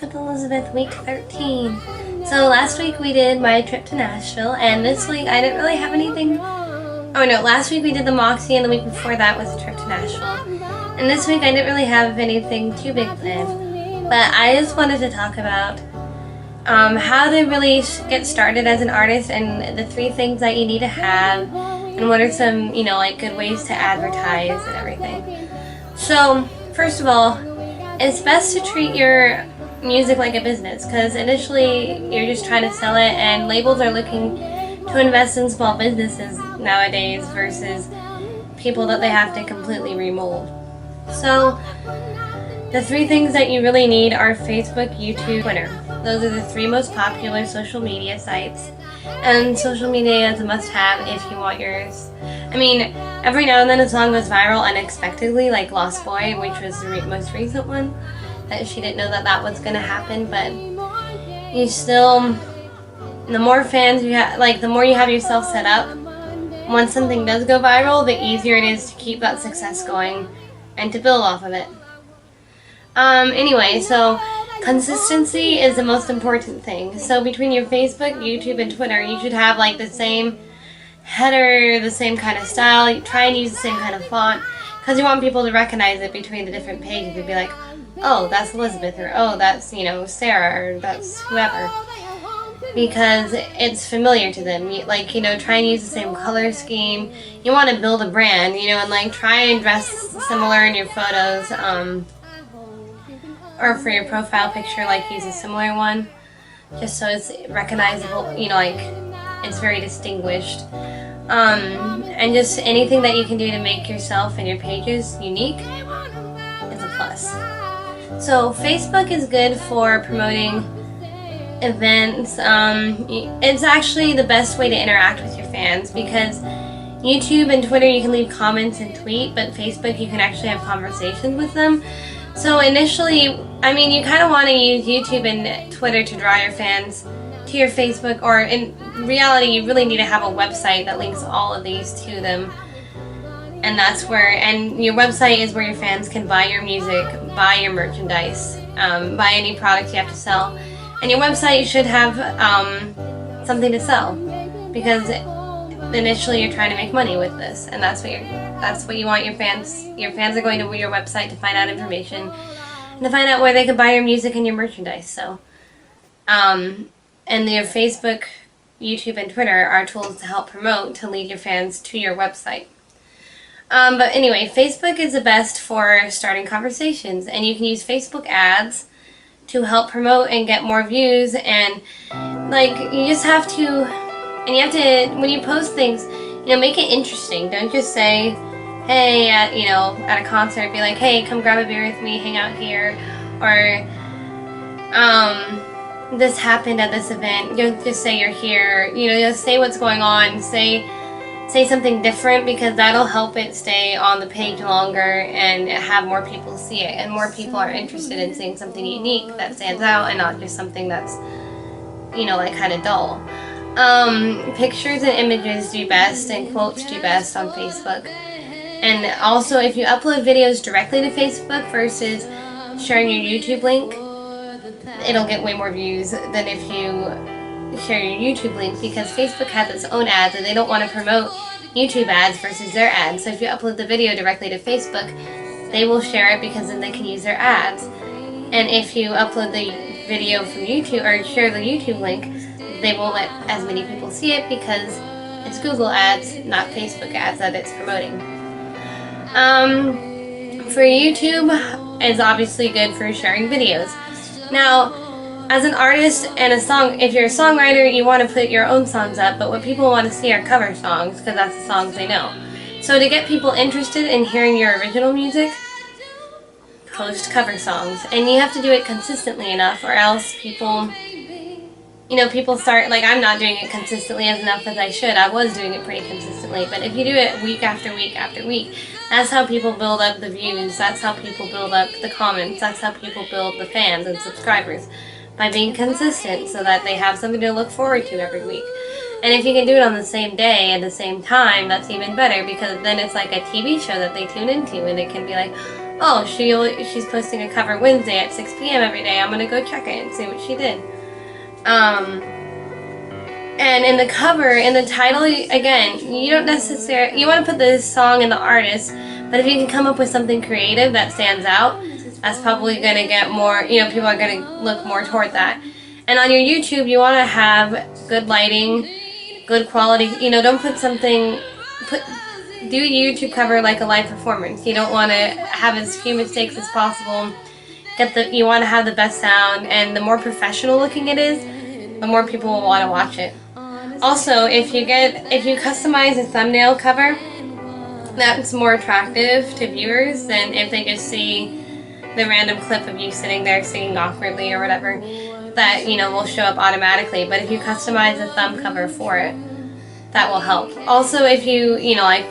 with Elizabeth, week 13. So last week we did my trip to Nashville, and this week I didn't really have anything. Oh no, last week we did the Moxie, and the week before that was a trip to Nashville. And this week I didn't really have anything too big planned. But I just wanted to talk about how to really get started as an artist, and the 3 things that you need to have, and what are some, like good ways to advertise and everything. So first of all, it's best to treat your music like a business, because initially you're just trying to sell it, and labels are looking to invest in small businesses nowadays versus people that they have to completely remold. So the 3 things that you really need are Facebook, YouTube, Twitter. Those are the 3 most popular social media sites, and social media is a must-have if you want yours. I mean, every now and then a song goes viral unexpectedly, like Lost Boy, which was the most recent one, that she didn't know that was going to happen, but you still, the more fans you have, the more you have yourself set up, once something does go viral, the easier it is to keep that success going and to build off of it. Anyway, so consistency is the most important thing. So between your Facebook, YouTube, and Twitter, you should have the same header, the same kind of style. You try and use the same kind of font, because you want people to recognize it between the different pages and be like, oh, that's Elizabeth, or oh, that's, Sarah, or that's whoever. Because it's familiar to them. Try and use the same color scheme. You want to build a brand, and try and dress similar in your photos, or for your profile picture, use a similar one, just so it's recognizable, it's very distinguished. And just anything that you can do to make yourself and your pages unique is a plus. So Facebook is good for promoting events. It's actually the best way to interact with your fans, because YouTube and Twitter you can leave comments and tweet, but Facebook you can actually have conversations with them. So initially, you kind of want to use YouTube and Twitter to draw your fans to your Facebook, or in reality you really need to have a website that links all of these to them. And that's where, and your website is where your fans can buy your music, buy your merchandise, buy any products you have to sell. And your website should have something to sell, because initially you're trying to make money with this, and that's what you want your fans. Your fans are going to your website to find out information and to find out where they can buy your music and your merchandise. So, and your Facebook, YouTube, and Twitter are tools to help promote, to lead your fans to your website. But anyway, Facebook is the best for starting conversations, and you can use Facebook ads to help promote and get more views. And you just have to, and you have to, when you post things, make it interesting. Don't just say, hey, at a concert, be like, hey, come grab a beer with me, hang out here, or this happened at this event. Don't just say you're here. Just say what's going on. Say something different, because that'll help it stay on the page longer and have more people see it, and more people are interested in seeing something unique that stands out, and not just something that's kind of dull. Pictures and images do best, and quotes do best on Facebook. And also, if you upload videos directly to Facebook versus sharing your YouTube link, it'll get way more views than if you share your YouTube link, because Facebook has its own ads, and they don't want to promote YouTube ads versus their ads. So if you upload the video directly to Facebook, they will share it, because then they can use their ads. And if you upload the video from YouTube, or share the YouTube link, they won't let as many people see it, because it's Google ads, not Facebook ads that it's promoting. For YouTube, it's obviously good for sharing videos. Now, as an artist and if you're a songwriter, you want to put your own songs up, but what people want to see are cover songs, because that's the songs they know. So to get people interested in hearing your original music, post cover songs. And you have to do it consistently enough, or else people start, I'm not doing it consistently enough as I should. I was doing it pretty consistently, but if you do it week after week after week, that's how people build up the views, that's how people build up the comments, that's how people build the fans and subscribers, by being consistent, so that they have something to look forward to every week. And if you can do it on the same day at the same time, that's even better, because then it's like a TV show that they tune into, and it can be like, oh, she's posting a cover Wednesday at 6 p.m. every day. I'm gonna go check it and see what she did. And in the cover, in the title, again, you don't necessarily, you want to put the song and the artist, but if you can come up with something creative that stands out, that's probably going to get more, people are going to look more toward that. And on your YouTube, you want to have good lighting, good quality, don't put something, do a YouTube cover like a live performance. You don't want to have as few mistakes as possible. You want to have the best sound, and the more professional looking it is, the more people will want to watch it. Also, if you customize a thumbnail cover, that's more attractive to viewers than if they just see the random clip of you sitting there singing awkwardly or whatever. That, will show up automatically. But if you customize a thumb cover for it, that will help. Also, if you,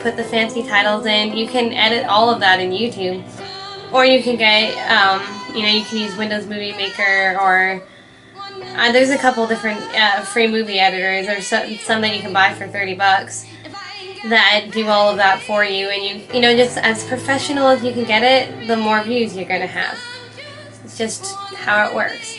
put the fancy titles in, you can edit all of that in YouTube. Or you can get, you can use Windows Movie Maker, or there's a couple different free movie editors, or some that you can buy for $30 that do all of that for you. And just as professional as you can get it, the more views you're going to have. It's just how it works.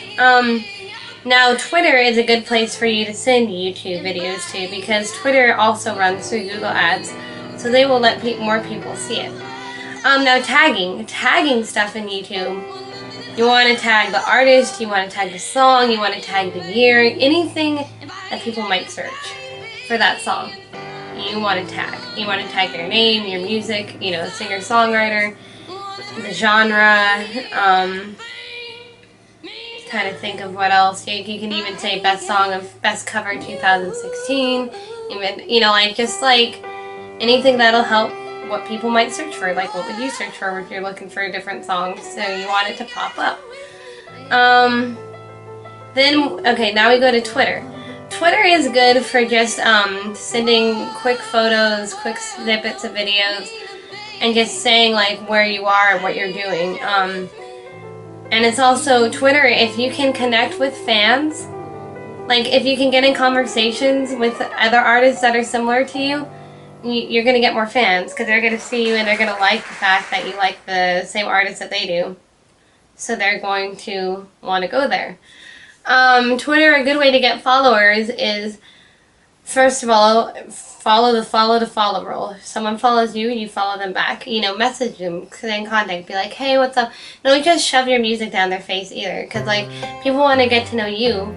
Now, Twitter is a good place for you to send YouTube videos to, because Twitter also runs through Google Ads, so they will let more people see it. Now, tagging stuff in YouTube. You want to tag the artist, you want to tag the song, you want to tag the year, anything that people might search for that song. You want to tag. You want to tag their name, your music, singer-songwriter, the genre. Trying to think of what else. You can even say best cover 2016. Even just anything that'll help what people might search for. Like, what would you search for if you're looking for different songs? So you want it to pop up. Now we go to Twitter. Twitter is good for just sending quick photos, quick snippets of videos, and just saying where you are and what you're doing. And it's also Twitter, if you can connect with fans, if you can get in conversations with other artists that are similar to you, you're going to get more fans, because they're going to see you and they're going to like the fact that you like the same artist that they do. So they're going to want to go there. Twitter, a good way to get followers is, first of all, follow the follow rule. If someone follows you, you follow them back. Message them, stay in contact, be like, hey, what's up? Don't just shove your music down their face either, because people want to get to know you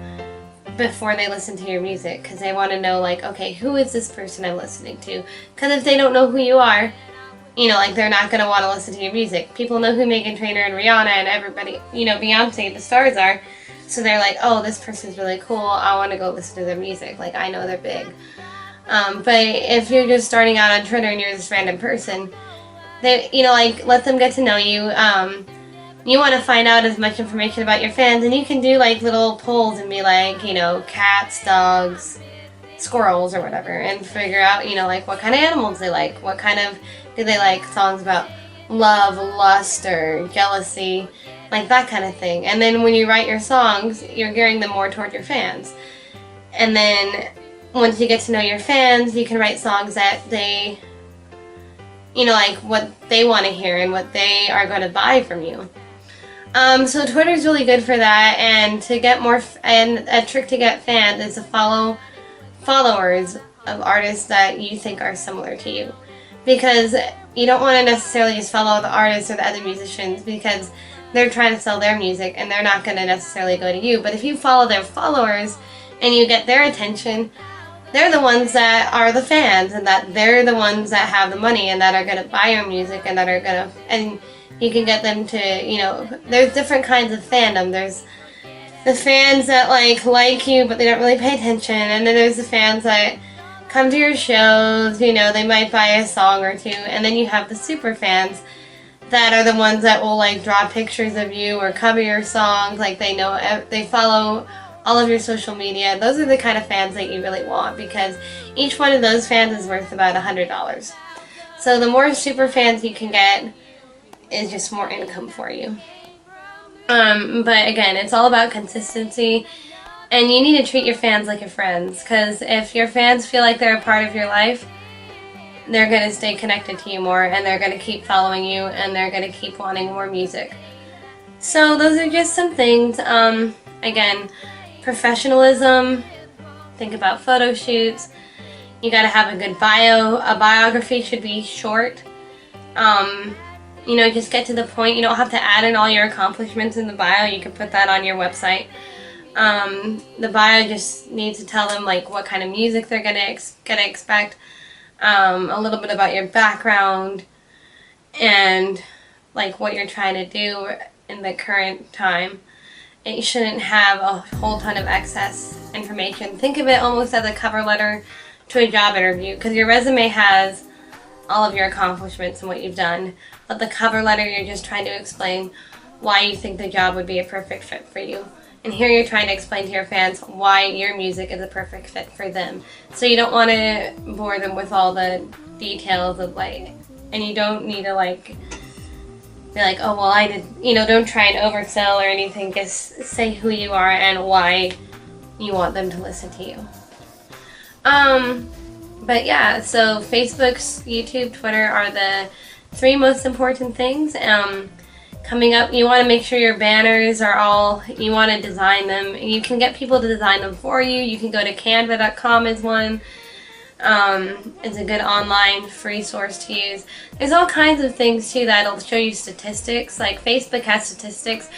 before they listen to your music, because they want to know okay, who is this person I'm listening to? Because if they don't know who you are, they're not going to want to listen to your music. People know who Meghan Trainor and Rihanna and everybody, Beyonce, the stars are. So they're like, oh, this person's really cool, I want to go listen to their music. I know they're big. But if you're just starting out on Twitter and you're this random person, they, let them get to know you. You want to find out as much information about your fans, and you can do little polls and be cats, dogs, squirrels, or whatever, and figure out, what kind of animals they like, what kind of, do they like songs about love, lust, or jealousy, that kind of thing. And then when you write your songs, you're gearing them more toward your fans. And then once you get to know your fans, you can write songs that they, what they want to hear and what they are going to buy from you. So Twitter's really good for that, and to get more, and a trick to get fans is to follow followers of artists that you think are similar to you. Because you don't want to necessarily just follow the artists or the other musicians, because they're trying to sell their music and they're not going to necessarily go to you. But if you follow their followers and you get their attention, they're the ones that are the fans, and that they're the ones that have the money and that are going to buy your music, and that are going to, and you can get them to, there's different kinds of fandom. There's the fans that like you but they don't really pay attention, and then there's the fans that come to your shows, they might buy a song or two, and then you have the super fans that are the ones that will draw pictures of you or cover your songs, they follow all of your social media. Those are the kind of fans that you really want, because each one of those fans is worth about $100. So the more super fans you can get is just more income for you. But again, it's all about consistency, and you need to treat your fans like your friends, because if your fans feel like they're a part of your life, they're going to stay connected to you more, and they're going to keep following you, and they're going to keep wanting more music. So those are just some things. Again, professionalism, think about photo shoots. You got to have a good bio. A biography should be short. Just get to the point. You don't have to add in all your accomplishments in the bio. You can put that on your website. The bio just needs to tell them like what kind of music they're gonna expect, a little bit about your background, and like what you're trying to do in the current time. It shouldn't have a whole ton of excess information. Think of it almost as a cover letter to a job interview, because your resume has all of your accomplishments and what you've done, but the cover letter, you're just trying to explain why you think the job would be a perfect fit for you. And here you're trying to explain to your fans why your music is a perfect fit for them. So you don't want to bore them with all the details of like, and you don't need to like be like, oh well, I did, don't try and oversell or anything. Just say who you are and why you want them to listen to you. But yeah, so Facebook, YouTube, Twitter are the 3 most important things. Coming up, you want to make sure your banners are all, you want to design them. You can get people to design them for you. You can go to canva.com is one. It's a good online free source to use. There's all kinds of things too that'll show you statistics. Like Facebook has statistics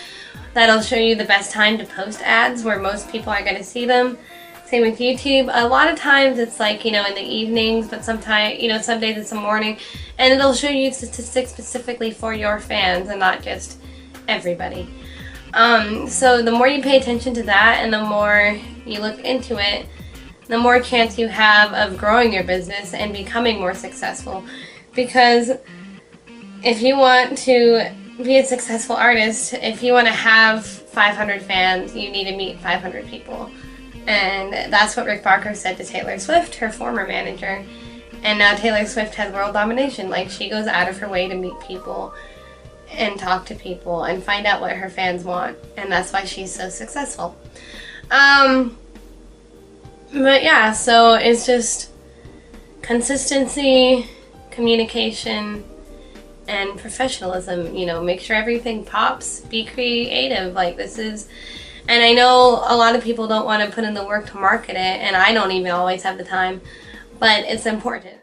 that'll show you the best time to post ads where most people are going to see them. Same with YouTube. A lot of times it's like, in the evenings, but sometimes, some days it's the morning. And it'll show you statistics specifically for your fans and not just everybody. So the more you pay attention to that and the more you look into it, the more chance you have of growing your business and becoming more successful. Because if you want to be a successful artist, if you want to have 500 fans, you need to meet 500 people. And that's what Rick Barker said to Taylor Swift, her former manager. And now Taylor Swift has world domination. Like, she goes out of her way to meet people and talk to people and find out what her fans want. And that's why she's so successful. But yeah, so it's just consistency, communication, and professionalism. Make sure everything pops. Be creative. And I know a lot of people don't want to put in the work to market it, and I don't even always have the time, but it's important.